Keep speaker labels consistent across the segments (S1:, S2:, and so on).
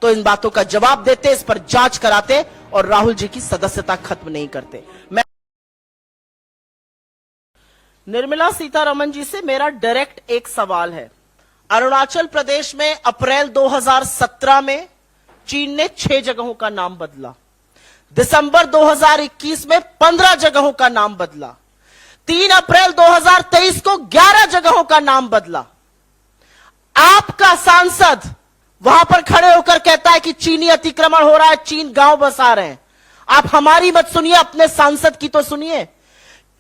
S1: तो इन बातों का जवाब देते, इस पर जांच कराते और राहुल जी की सदस्यता खत्म नहीं करते। मैं निर्मला सीतारमण जी से मेरा डायरेक्ट एक सवाल है। अरुणाचल प्रदेश में अप्रैल 2017 में चीन ने 6 जगहों का नाम बदला। दिसंबर 2021 में 15 जगहों का नाम बदला। 3 अप्रैल 2023 को 11 जगहों का नाम बदला। आपका सांसद वहां पर खड़े होकर कहता है कि चीनी अतिक्रमण हो रहा है, चीन गांव बसा रहे हैं। आप हमारी मत सुनिए, अपने सांसद की तो सुनिए।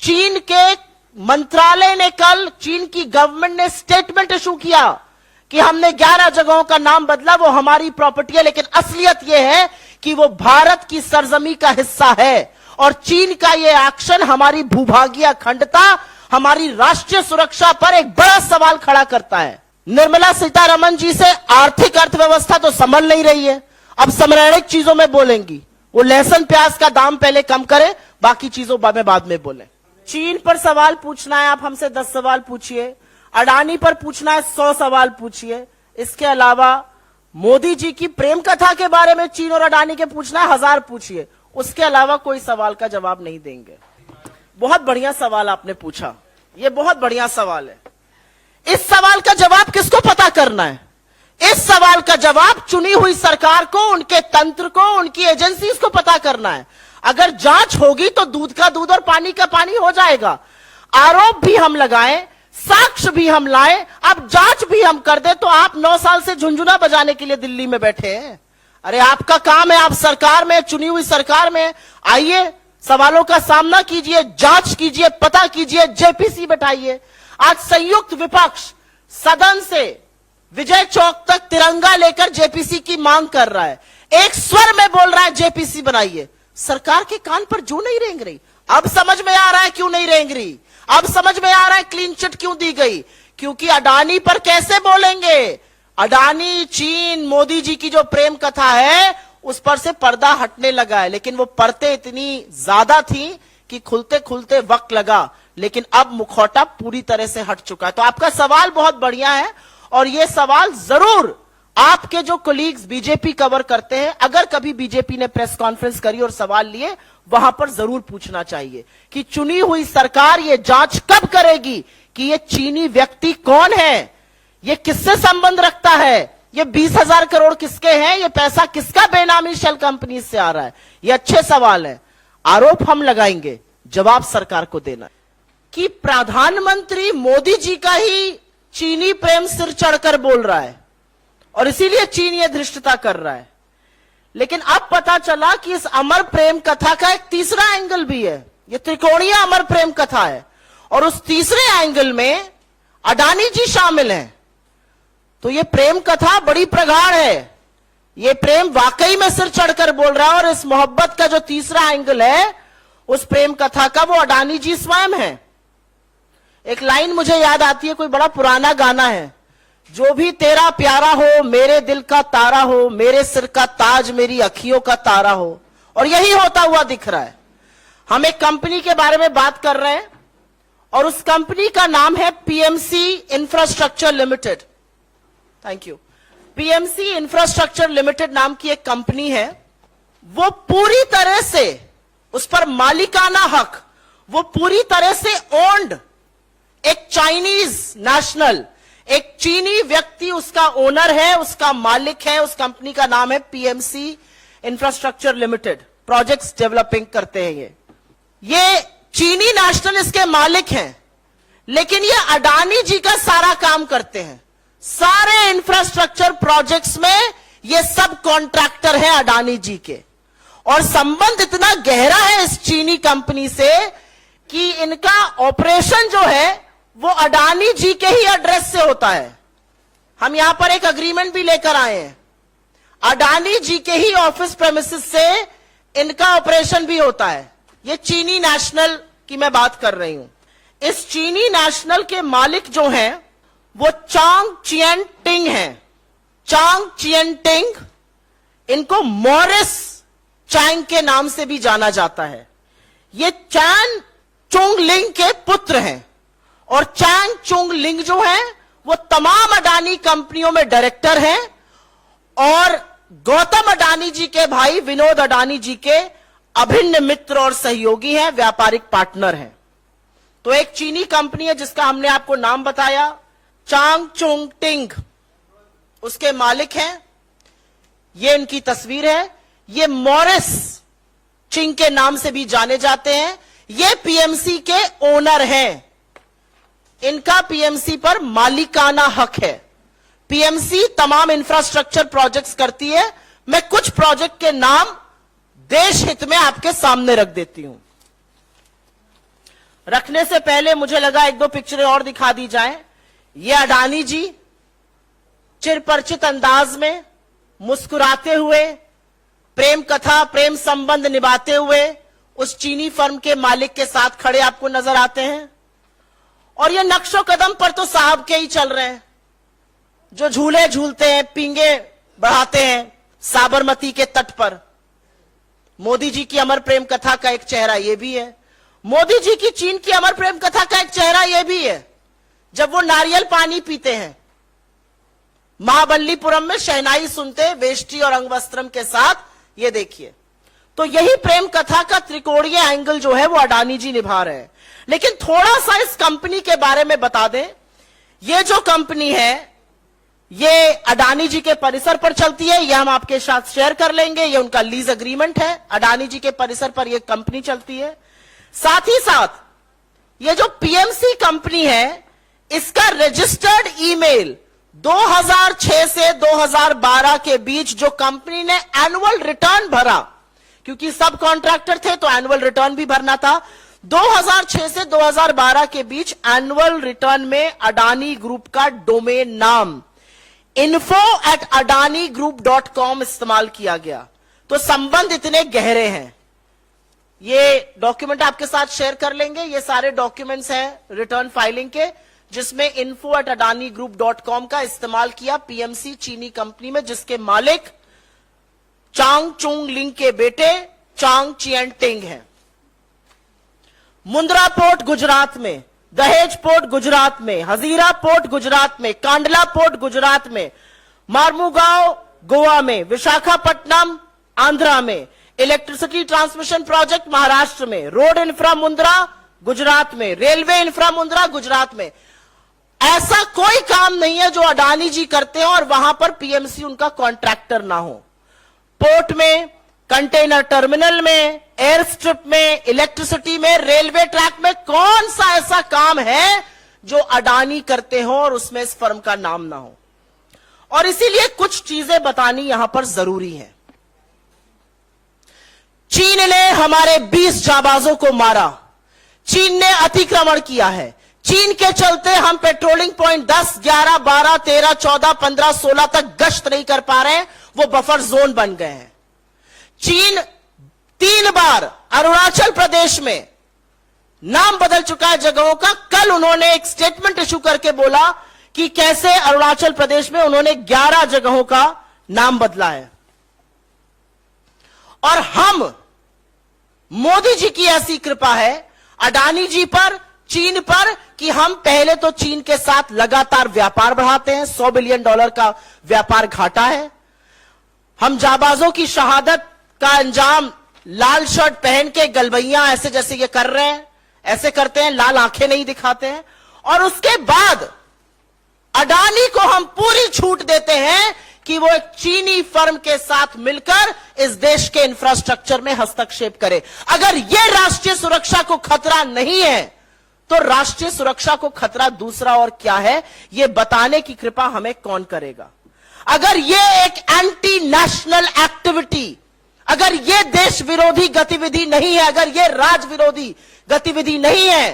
S1: चीन के मंत्रालय ने कल, चीन की गवर्नमेंट ने स्टेटमेंट इशू किया कि हमने 11 जगहों का नाम बदला, वो हमारी प्रॉपर्टी है, लेकिन असलियत यह है कि वो भारत की सरजमी का हिस्सा है। और चीन का यह एक्शन हमारी भूभागीय अखंडता, हमारी राष्ट्रीय सुरक्षा पर एक बड़ा सवाल खड़ा करता है। निर्मला सीतारमण जी से आर्थिक अर्थव्यवस्था तो संभल नहीं रही है, अब समलैंगिक चीजों में बोलेंगी। वो लहसुन प्याज का दाम पहले कम करे, बाकी चीजों में बाद में बोले। चीन पर सवाल पूछना है, आप हमसे 10 सवाल पूछिए। अडानी पर पूछना है 100 सवाल पूछिए। इसके अलावा मोदी जी की प्रेम कथा के बारे में चीन और अडानी के पूछना है 1000 पूछिए। उसके अलावा कोई सवाल का जवाब नहीं देंगे। बहुत बढ़िया सवाल आपने पूछा, ये बहुत बढ़िया सवाल है। इस सवाल का जवाब किसको पता करना है? इस सवाल का जवाब चुनी हुई सरकार को, उनके तंत्र को, उनकी एजेंसीज को पता करना है। अगर जांच होगी तो दूध का दूध और पानी का पानी हो जाएगा। आरोप भी हम लगाएं, साक्ष्य भी हम लाएं, अब जांच भी हम कर दे, तो आप 9 साल से झुंझुना बजाने के लिए दिल्ली में बैठे हैं। अरे आपका काम है, आप सरकार में, चुनी हुई सरकार में आइए, सवालों का सामना कीजिए, जांच कीजिए, पता कीजिए, जेपीसी बैठाइए। आज संयुक्त विपक्ष सदन से विजय चौक तक तिरंगा लेकर जेपीसी की मांग कर रहा है, एक स्वर में बोल रहा है जेपीसी बनाइए। सरकार के कान पर जू नहीं रेंग रही। अब समझ में आ रहा है क्यों नहीं रेंग रही, अब समझ में आ रहा है क्लीन चिट क्यों दी गई। क्योंकि अडानी पर कैसे बोलेंगे? अडानी, चीन, मोदी जी की जो प्रेम कथा है उस पर से पर्दा हटने लगा है, लेकिन वो परतें इतनी ज्यादा थी कि खुलते खुलते वक्त लगा, लेकिन अब मुखौटा पूरी तरह से हट चुका है। तो आपका सवाल बहुत बढ़िया है और ये सवाल जरूर आपके जो कोलीग्स बीजेपी कवर करते हैं, अगर कभी बीजेपी ने प्रेस कॉन्फ्रेंस करी और सवाल लिए, वहां पर जरूर पूछना चाहिए कि चुनी हुई सरकार ये जांच कब करेगी कि ये चीनी व्यक्ति कौन है, ये किससे संबंध रखता है, ये 20,000 करोड़ किसके हैं, ये पैसा किसका बेनामी शेल कंपनी से आ रहा है। ये अच्छे सवाल है। आरोप हम लगाएंगे, जवाब सरकार को देना है। कि प्रधानमंत्री मोदी जी का ही चीनी प्रेम सिर चढ़कर बोल रहा है और इसीलिए चीन ये धृष्टता कर रहा है। लेकिन अब पता चला कि इस अमर प्रेम कथा का एक तीसरा एंगल भी है। ये त्रिकोणीय अमर प्रेम कथा है और उस तीसरे एंगल में अडानी जी शामिल हैं। तो ये प्रेम कथा बड़ी प्रगाढ़ है, ये प्रेम वाकई में सिर चढ़कर बोल रहा है। और इस मोहब्बत का जो तीसरा एंगल है, उस प्रेम कथा का, वो अडानी जी स्वयं है। एक लाइन मुझे याद आती है, कोई बड़ा पुराना गाना है, जो भी तेरा प्यारा हो, मेरे दिल का तारा हो, मेरे सिर का ताज, मेरी अखियों का तारा हो। और यही होता हुआ दिख रहा है। हम एक कंपनी के बारे में बात कर रहे हैं और उस कंपनी का नाम है PMC infrastructure limited. Thank you. PMC infrastructure limited नाम की एक कंपनी है। वो पूरी तरह से, उस पर मालिकाना हक, वो पूरी तरह से ओन्ड, एक चाइनीज नेशनल, एक चीनी व्यक्ति उसका ओनर है, उसका मालिक है। उस कंपनी का नाम है PMC infrastructure limited. Projects developing करते हैं ये चीनी नेशनल इसके मालिक हैं, लेकिन ये अडानी जी का सारा काम करते हैं। सारे इंफ्रास्ट्रक्चर प्रोजेक्ट्स में ये सब कॉन्ट्रैक्टर हैं अडानी जी के। और संबंध इतना गहरा है इस चीनी कंपनी से कि इनका ऑपरेशन जो है वो अडानी जी के ही एड्रेस से होता है। हम यहां पर एक अग्रीमेंट भी लेकर आए हैं, अडानी जी के ही ऑफिस प्रेमिसेस से इनका ऑपरेशन भी होता है। ये चीनी नेशनल की मैं बात कर रही हूं। इस चीनी नेशनल के मालिक जो हैं वो चांग चियन टिंग हैं। चांग चियन टिंग, इनको मॉरिस चैंग के नाम से भी जाना जाता है। ये चैन चुंग लिंग के पुत्र हैं और चैंग चुंग लिंग जो है वो तमाम अडानी कंपनियों में डायरेक्टर हैं और गौतम अडानी जी के भाई विनोद अडानी जी के अभिन्न मित्र और सहयोगी हैं, व्यापारिक पार्टनर हैं। तो एक चीनी कंपनी है जिसका हमने आपको नाम बताया, चांग चुंग टिंग, उसके मालिक हैं। ये इनकी तस्वीर है। ये मॉरिस चिंग के नाम से भी जाने जाते हैं। ये पीएमसी के ओनर हैं। इनका पीएमसी पर मालिकाना हक है। पीएमसी तमाम इंफ्रास्ट्रक्चर प्रोजेक्ट्स करती है। मैं कुछ प्रोजेक्ट के नाम देश हित में आपके सामने रख देती हूं। रखने से पहले मुझे लगा एक दो पिक्चरें और दिखा दी जाएं। ये अडानी जी चिरपरिचित अंदाज में मुस्कुराते हुए प्रेम कथा, प्रेम संबंध निभाते हुए उस चीनी फर्म के मालिक के साथ खड़े आपको नजर आते हैं। और ये नक्शो कदम पर तो साहब के ही चल रहे हैं, जो झूले झूलते हैं, पींगे बढ़ाते हैं साबरमती के तट पर। मोदी जी की अमर प्रेम कथा का एक चेहरा यह भी है। मोदी जी की चीन की अमर प्रेम कथा का एक चेहरा यह भी है, जब वो नारियल पानी पीते हैं, महाबलीपुरम में शहनाई सुनते वेष्टी और अंगवस्त्रम के साथ। ये देखिए, तो यही प्रेम कथा का त्रिकोणीय एंगल जो है वो अडानी जी निभा रहे हैं। लेकिन थोड़ा सा इस कंपनी के बारे में बता दें। ये जो कंपनी है ये अडानी जी के परिसर पर चलती है। ये हम आपके साथ शेयर कर लेंगे। ये उनका लीज एग्रीमेंट है। अडानी जी के परिसर पर यह कंपनी चलती है। साथ ही साथ ये जो पीएमसी कंपनी है, इसका रजिस्टर्ड ईमेल 2006 से 2012 के बीच जो कंपनी ने एनुअल रिटर्न भरा, क्योंकि सब कॉन्ट्रैक्टर थे तो एनुअल रिटर्न भी भरना था, 2006 से 2012 के बीच एनुअल रिटर्न में अडानी ग्रुप का डोमेन नाम info@adanigroup.com इस्तेमाल किया गया। तो संबंध इतने गहरे हैं। ये डॉक्यूमेंट आपके साथ शेयर कर लेंगे। ये सारे डॉक्यूमेंट्स हैं रिटर्न फाइलिंग के, जिसमें info@adanigroup.com का इस्तेमाल किया पीएमसी चीनी कंपनी में, जिसके मालिक चांग चुंग लिंग के बेटे चांग चियन टिंग हैं। मुंद्रा पोर्ट गुजरात में, दहेज पोर्ट गुजरात में, हजीरा पोर्ट गुजरात में, कांडला पोर्ट गुजरात में, मार्मुगांव गोवा में, विशाखापट्टनम आंध्रा में, इलेक्ट्रिसिटी ट्रांसमिशन प्रोजेक्ट महाराष्ट्र में, रोड इंफ्रा मुंद्रा गुजरात में, रेलवे इंफ्रा मुंद्रा गुजरात में। ऐसा कोई काम नहीं है जो अडानी जी करते हो और वहां पर पीएमसी उनका कॉन्ट्रैक्टर ना हो। पोर्ट में, कंटेनर टर्मिनल में, एयर स्ट्रिप में, इलेक्ट्रिसिटी में, रेलवे ट्रैक में कौन सा ऐसा काम है जो अडानी करते हो और उसमें इस फर्म का नाम ना हो। और इसीलिए कुछ चीजें बतानी यहां पर जरूरी है। चीन ने हमारे 20 जाबाजों को मारा। चीन ने अतिक्रमण किया है। चीन के चलते हम पेट्रोलिंग पॉइंट 10, 11, 12, 13, 14, 15, 16 तक गश्त नहीं कर पा रहे हैं। वो बफर जोन बन गए हैं। चीन 3 बार अरुणाचल प्रदेश में नाम बदल चुका है जगहों का। कल उन्होंने एक स्टेटमेंट इशू करके बोला कि कैसे अरुणाचल प्रदेश में उन्होंने 11 जगहों का नाम बदला है। और हम, मोदी जी की ऐसी कृपा है अडानी जी पर, चीन पर, कि हम पहले तो चीन के साथ लगातार व्यापार बढ़ाते हैं। $100 बिलियन का व्यापार घाटा है। हम जाबाजों की शहादत का अंजाम लाल शर्ट पहन के गलबैया ऐसे जैसे ये कर रहे हैं, ऐसे करते हैं, लाल आंखें नहीं दिखाते हैं। और उसके बाद अडानी को हम पूरी छूट देते हैं कि वो एक चीनी फर्म के साथ मिलकर इस देश के इंफ्रास्ट्रक्चर में हस्तक्षेप करे। अगर यह राष्ट्रीय सुरक्षा को खतरा नहीं है तो राष्ट्रीय सुरक्षा को खतरा दूसरा और क्या है, यह बताने की कृपा हमें कौन करेगा। अगर यह एक एंटी नेशनल एक्टिविटी, अगर यह देश विरोधी गतिविधि नहीं है, अगर यह राज विरोधी गतिविधि नहीं है,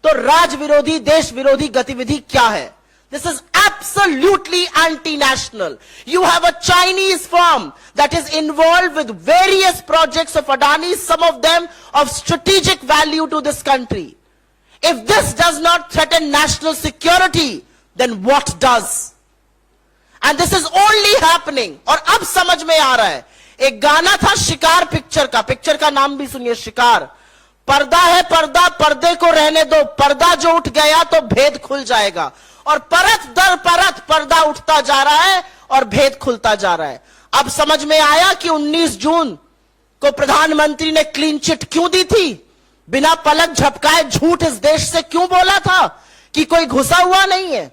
S1: तो राज विरोधी, देश विरोधी गतिविधि क्या है? This is absolutely anti-national. You have a Chinese firm that is involved with various projects of Adani, some of them of strategic value to this country. If this does not threaten national security, then what does? And this is only happening. और अब समझ में आ रहा है। एक गाना था शिकार पिक्चर का नाम भी सुनिए, शिकार। पर्दा है पर्दा, पर्दे को रहने दो, पर्दा जो उठ गया तो भेद खुल जाएगा। और परत दर परत पर्दा उठता जा रहा है और भेद खुलता जा रहा है। अब समझ में आया कि 19 जून को प्रधानमंत्री ने क्लीन चिट क्यों दी थी, बिना पलक झपकाए झूठ इस देश से क्यों बोला था कि कोई घुसा हुआ नहीं है।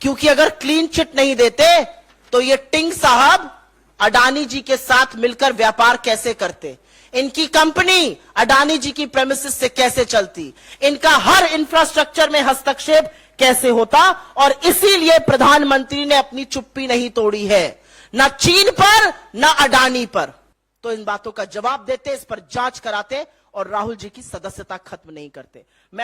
S1: क्योंकि अगर क्लीन चिट नहीं देते तो ये टिंग साहब अडानी जी के साथ मिलकर व्यापार कैसे करते, इनकी कंपनी अडानी जी की प्रेमिसेस से कैसे चलती, इनका हर इंफ्रास्ट्रक्चर में हस्तक्षेप कैसे होता। और इसीलिए प्रधानमंत्री ने अपनी चुप्पी नहीं तोड़ी है, ना चीन पर ना अडानी पर। तो इन बातों का जवाब देते, इस पर जांच कराते और राहुल जी की सदस्यता खत्म नहीं करते।